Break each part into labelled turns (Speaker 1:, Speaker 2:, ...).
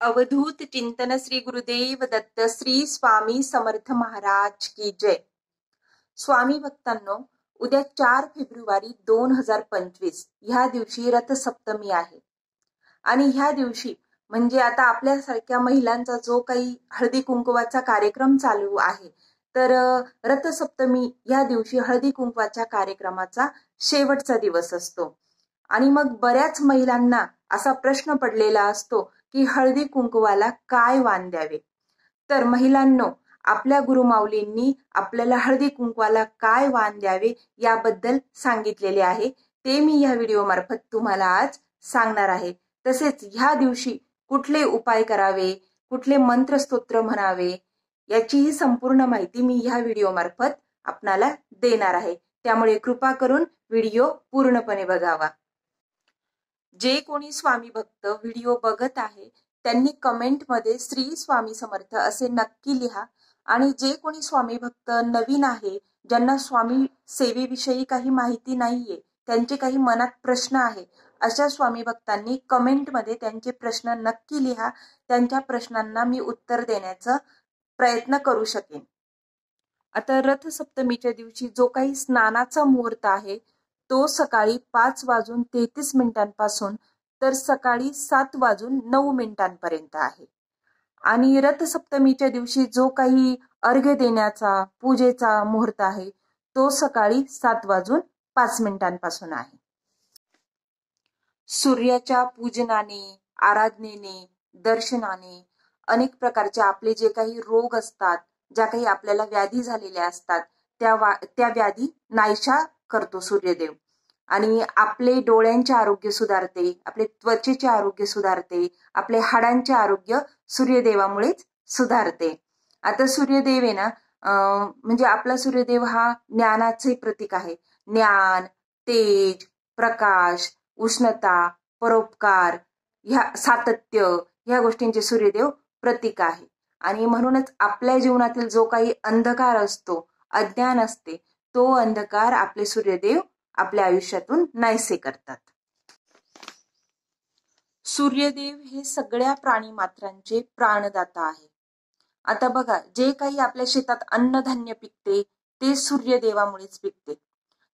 Speaker 1: अवधूत चिंतन श्री गुरुदेव दत्त श्री स्वामी समर्थ महाराज की जय। स्वामी भक्तांनो, उद्या 4 फेब्रुवारी 2025 ह्या दिवशी रथसप्तमी आहे आणि ह्या दिवशी म्हणजे आता आपल्यासारख्या महिलांचा जो काही हळदी कुंकवाचा कार्यक्रम चालू आहे, तर रथसप्तमी या दिवशी हळदी कुंकवाच्या कार्यक्रमाचा शेवटचा दिवस असतो आणि मग बऱ्याच महिलांना असा प्रश्न पडलेला असतो की हळदी कुंकवाला काय वाण द्यावे। तर महिलांनो, आपल्या गुरुमाऊलींनी आपल्याला हळदी कुंकवाला काय वाण द्यावे याबद्दल सांगितलेले आहे, ते मी या व्हिडिओ मार्फत तुम्हाला आज सांगणार आहे। तसेच ह्या दिवशी कुठले उपाय करावे, कुठले मंत्र स्तोत्र म्हणावे याचीही संपूर्ण माहिती मी ह्या व्हिडिओ मार्फत आपणाला देणार आहे, त्यामुळे कृपा करून व्हिडिओ पूर्णपणे बघावा। जे कोणी स्वामी भक्त व्हिडिओ बघत आहे त्यांनी कमेंटमध्ये श्री स्वामी समर्थ असे नक्की लिहा आणि जे कोणी स्वामी भक्त नवीन आहे, ज्यांना स्वामी सेवेविषयी काही माहिती नाहीये, त्यांचे काही मनात प्रश्न आहे, अशा स्वामी भक्तांनी कमेंटमध्ये त्यांचे प्रश्न नक्की लिहा। त्यांच्या प्रश्नांना मी उत्तर देण्याचा प्रयत्न करू शकेन। आता रथसप्तमीच्या दिवशी जो काही स्नानाचा मुहूर्त आहे तो सकाळी 5:33 तर सकाळी 7:09 आहे आणि रथसप्तमीच्या दिवशी जो काही अर्घ्य देण्याचा पूजेचा मुहूर्त आहे तो सकाळी 7:05 आहे। सूर्याच्या पूजनाने, आराधनेने, दर्शनाने अनेक प्रकारचे आपले जे काही रोग असतात, ज्या काही आपल्याला व्याधी झालेल्या असतात त्या व्याधी नाहीशा करतो सूर्यदेव आणि आपले डोळ्यांचे आरोग्य सुधारते, आपले त्वचेचे आरोग्य सुधारते, आपले हाडांचे आरोग्य सूर्यदेवामुळेच सुधारते। आता सूर्यदेव आहे ना, म्हणजे आपला सूर्यदेव हा ज्ञानाचे प्रतीक आहे। ज्ञान, तेज, प्रकाश, उष्णता, परोपकार, ह्या सातत्य ह्या गोष्टींचे सूर्यदेव प्रतीक आहे आणि म्हणूनच आपल्या जीवनातील जो काही अंधकार असतो, अज्ञान असते, तो अंधकार आपले सूर्यदेव आपल्या आयुष्यातून नाहीसे करतात। सूर्यदेव हे सगळ्या प्राणी मात्रांचे प्राणदाता आहे। आता बघा, जे काही आपल्या शेतात अन्नधान्य पिकते ते सूर्यदेवामुळेच पिकते।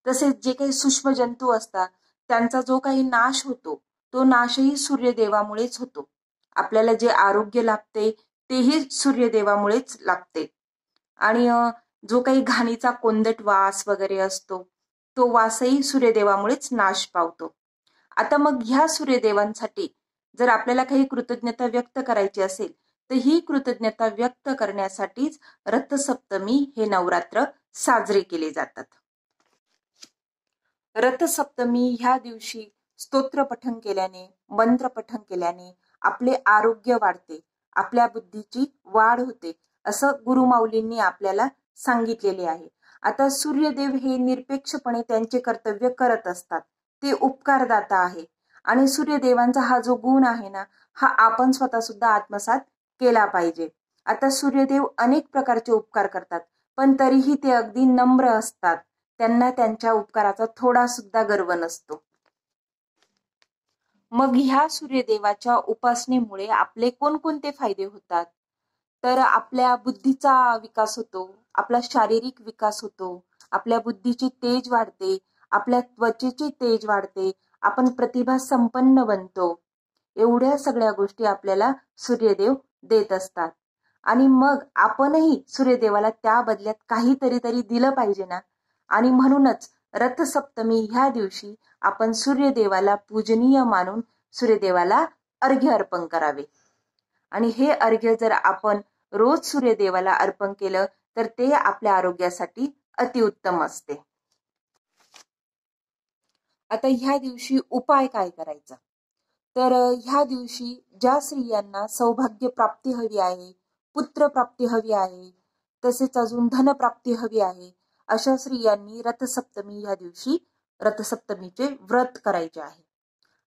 Speaker 1: तसेच जे काही सूक्ष्म जंतू असतात त्यांचा जो काही नाश होतो तो नाशही सूर्यदेवामुळेच होतो। आपल्याला जे आरोग्य लाभते तेही सूर्यदेवामुळेच लाभते आणि जो काही घाणीचा कोंदट वास वगैरे असतो तो वासही सूर्यदेवामुळेच नाश पावतो। आता मग ह्या सूर्यदेवांसाठी जर आपल्याला काही कृतज्ञता व्यक्त करायची असेल तर ही कृतज्ञता व्यक्त करण्यासाठीच रथसप्तमी हे नवरात्र साजरे केले जातात। रथसप्तमी ह्या दिवशी स्तोत्र पठण केल्याने, मंत्र पठण केल्याने आपले आरोग्य वाढते, आपल्या बुद्धीची वाढ होते, असं गुरुमाऊलींनी आपल्याला सांगितलेले आहे। आता सूर्यदेव हे निरपेक्षपणे त्यांचे कर्तव्य करत असतात, ते उपकारदाता आहे आणि सूर्यदेवांचा हा जो गुण आहे ना, हा आपण स्वतः सुद्धा आत्मसात केला पाहिजे। आता सूर्यदेव अनेक प्रकारचे उपकार करतात, पण तरीही ते अगदी नम्र असतात, त्यांना त्यांच्या उपकाराचा थोडा सुद्धा गर्व नसतो। मग ह्या सूर्यदेवाच्या उपासनेमुळे आपले कोणकोणते फायदे होतात, तर आपल्या बुद्धीचा विकास होतो, आपला शारीरिक विकास होतो, आपल्या बुद्धीची तेज वाढते, आपल्या त्वचेची तेज वाढते, आपण प्रतिभा संपन्न बनतो। एवढ्या सगळ्या गोष्टी आपल्याला सूर्यदेव देत असतात आणि मग आपणही सूर्यदेवाला त्या बदल्यात काहीतरी दिलं पाहिजे ना, आणि म्हणूनच रथसप्तमी ह्या दिवशी आपण सूर्यदेवाला पूजनीय मानून सूर्यदेवाला अर्घ्य अर्पण करावे आणि हे अर्घ्य जर आपण रोज सूर्यदेवाला अर्पण केलं तर ते आपल्या आरोग्यासाठी अतिउत्तम असते। आता ह्या दिवशी उपाय काय करायचा, तर ह्या दिवशी ज्या स्त्रियांना सौभाग्य प्राप्ती हवी आहे, पुत्र प्राप्ती हवी आहे, तसेच अजून धन प्राप्ती हवी आहे, अशा स्त्रियांनी रथसप्तमी ह्या दिवशी रथसप्तमीचे व्रत करायचे आहे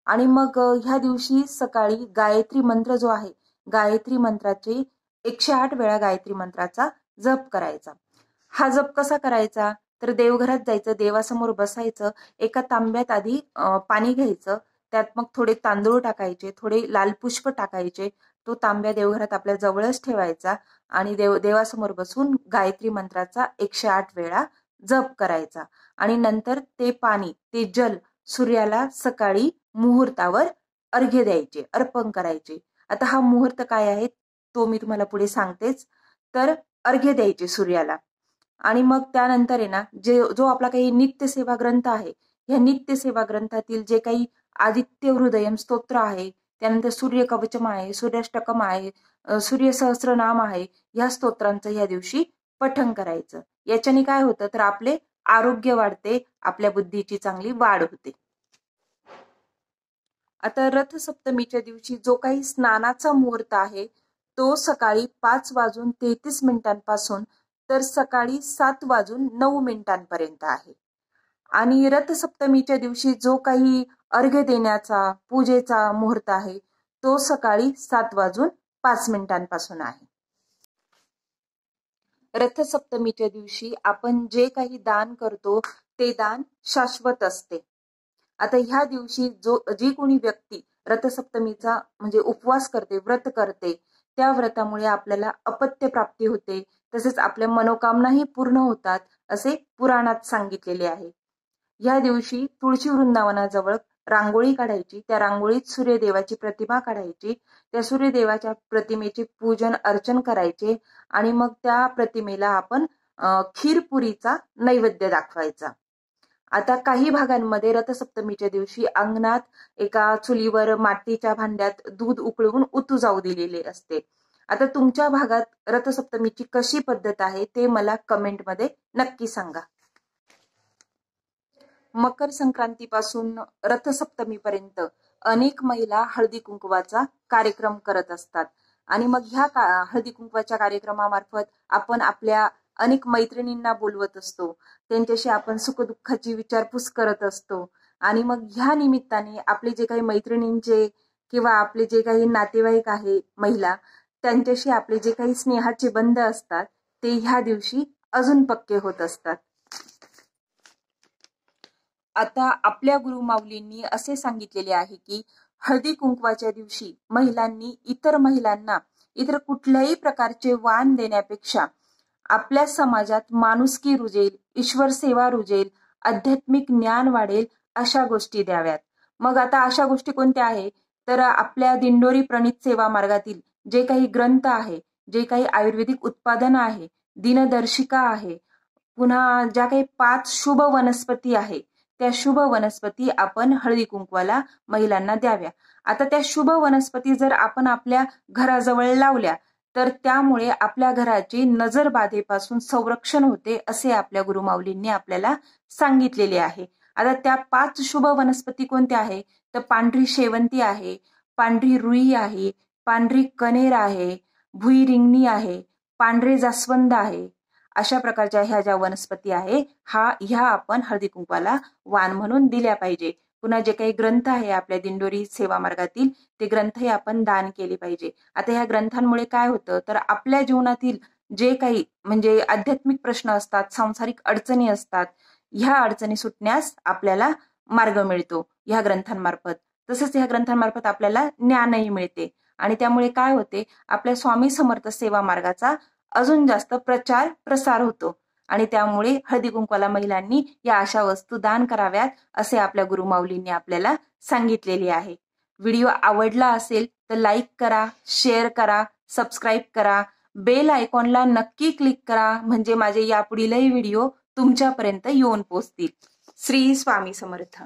Speaker 1: आणि मग ह्या दिवशी सकाळी गायत्री मंत्र जो आहे, गायत्री मंत्राचे 108 वेळा गायत्री मंत्राचा जप करायचा। हा जप कसा करायचा, तर देवघरात जायचं, देवासमोर बसायचं, एका तांब्यात आधी पाणी घ्यायचं, त्यात मग थोडे तांदूळ टाकायचे, थोडे लाल पुष्प टाकायचे. तो तांब्या देवघरात आपल्या जवळच ठेवायचा आणि देवासमोर बसून गायत्री मंत्राचा 108 वेळा जप करायचा. आणि नंतर ते पाणी, ते जल सूर्याला सकाळी मुहूर्तावर अर्घ्य द्यायचे, अर्पण करायचे. आता हा मुहूर्त काय आहे तो मी तुम्हाला पुढे सांगतेच. तर अर्घ्य द्यायचे सूर्याला. आणि मग त्यानंतर आहे ना, जो आपला काही नित्यसेवा ग्रंथ आहे, ह्या नित्यसेवा ग्रंथातील जे काही आदित्य हृदयम स्तोत्र आहे, त्यानंतर सूर्य कवचम आहे, सूर्याष्टकम आहे, सूर्य सहस्रनाम आहे, या स्तोत्रांचं ह्या दिवशी पठण करायचं. याच्याने काय होतं तर आपले आरोग्य वाढते, आपल्या बुद्धीची चांगली वाढ होते. आता रथसप्तमीच्या दिवशी जो काही स्नानाचा मुहूर्त आहे तो सकाळी 5:33 तर सकाळी 7:09 आहे. आणि रथसप्तमीच्या दिवशी जो काही अर्घ्य देण्याचा, पूजेचा मुहूर्त आहे तो सकाळी 7:05 आहे. रथसप्तमीच्या दिवशी आपण जे काही दान करतो ते दान शाश्वत असते. आता ह्या दिवशी जी कोणी व्यक्ती रथसप्तमीचा म्हणजे उपवास करते, व्रत करते, त्या व्रतामुळे आपल्याला अपत्य प्राप्ती होते, तसेच आपल्या मनोकामनाही पूर्ण होतात असे पुराणात सांगितलेले आहे. या दिवशी तुळशी वृंदावनाजवळ रांगोळी काढायची, त्या रांगोळीत सूर्यदेवाची प्रतिमा काढायची, त्या सूर्यदेवाच्या प्रतिमेचे पूजन अर्चन करायचे आणि मग त्या प्रतिमेला आपण खीरपुरीचा नैवेद्य दाखवायचा. आता काही भागांमध्ये रथसप्तमीच्या दिवशी अंगणात एका चुलीवर मातीच्या भांड्यात दूध उकळवून उतू जाऊ दिलेले असते. आता तुमच्या भागात रथसप्तमीची कशी पद्धत आहे ते मला कमेंटमध्ये नक्की सांगा. मकर संक्रांतीपासून रथसप्तमीपर्यंत अनेक महिला हळदी कुंकवाचा कार्यक्रम करत असतात. आणि मग ह्या हळदी कुंकवाच्या कार्यक्रमामार्फत आपण आपल्या अनेक मैत्रिणींना बोलवत असतो, त्यांच्याशी आपण सुखदुःखाची विचारपूस करत असतो. आणि मग ह्या निमित्ताने आपले जे काही मैत्रिणींचे किंवा आपले जे काही नातेवाईक आहे महिला, त्यांच्याशी आपले जे काही स्नेहाचे बंध असतात ते ह्या दिवशी अजून पक्के होत असतात. आता आपल्या गुरुमाऊलींनी असे सांगितलेले आहे की हळदी कुंकवाच्या दिवशी महिलांनी इतर महिलांना इतर कुठल्याही प्रकारचे वाण देण्यापेक्षा आपल्या समाजात माणुसकी रुजेल, ईश्वर सेवा रुजेल, आध्यात्मिक ज्ञान वाढेल अशा गोष्टी द्याव्यात. मग आता अशा गोष्टी कोणत्या आहे तर आपल्या दिंडोरी प्रणित सेवा मार्गातील जे काही ग्रंथ आहे, जे काही आयुर्वेदिक उत्पादन आहे, दिनदर्शिका आहे, पुन्हा ज्या काही 5 शुभ वनस्पती आहे त्या शुभ वनस्पती आपण हळदी कुंकवाला महिलांना द्याव्या. आता त्या शुभ वनस्पती जर आपण आपल्या घराजवळ लावल्या तर त्यामुळे आपल्या घराची नजर बाधेपासून संरक्षण होते असे आपल्या गुरुमाऊलींनी आपल्याला सांगितलेले आहे. आता त्या 5 शुभ वनस्पती कोणत्या आहे तर पांढरी शेवंती आहे, पांढरी रुई आहे, पांढरी कनेर आहे, भुई रिंगणी आहे, पांढरे जास्वंद आहे. अशा प्रकारच्या ह्या ज्या वनस्पती आहे ह्या आपण हळदी कुंकवाला वाण म्हणून दिल्या पाहिजे. पुन्हा जे काही ग्रंथ आहे आपल्या दिंडोरी सेवा मार्गातील ते ग्रंथही आपण दान केले पाहिजे. आता ह्या ग्रंथांमुळे काय होतं तर आपल्या जीवनातील जे काही म्हणजे आध्यात्मिक प्रश्न असतात, सांसारिक अडचणी असतात, ह्या अडचणी सुटण्यास आपल्याला मार्ग मिळतो ह्या ग्रंथांमार्फत. तसंच ह्या ग्रंथांमार्फत आपल्याला ज्ञानही मिळते आणि त्यामुळे काय होते आपल्या स्वामी समर्थ सेवा मार्गाचा अजून जास्त प्रचार प्रसार होतो. आणि त्यामुळे हळदी कुंकवाला महिलांनी या अशा वस्तू दान कराव्यात असे आपल्या गुरुमाऊलींनी आपल्याला सांगितलेले आहे. व्हिडिओ आवडला असेल तर लाईक करा, शेअर करा, सबस्क्राईब करा, बेल आयकॉनला नक्की क्लिक करा म्हणजे माझे यापुढीलही व्हिडिओ तुमच्यापर्यंत येऊन पोहोचतील. श्री स्वामी समर्थ.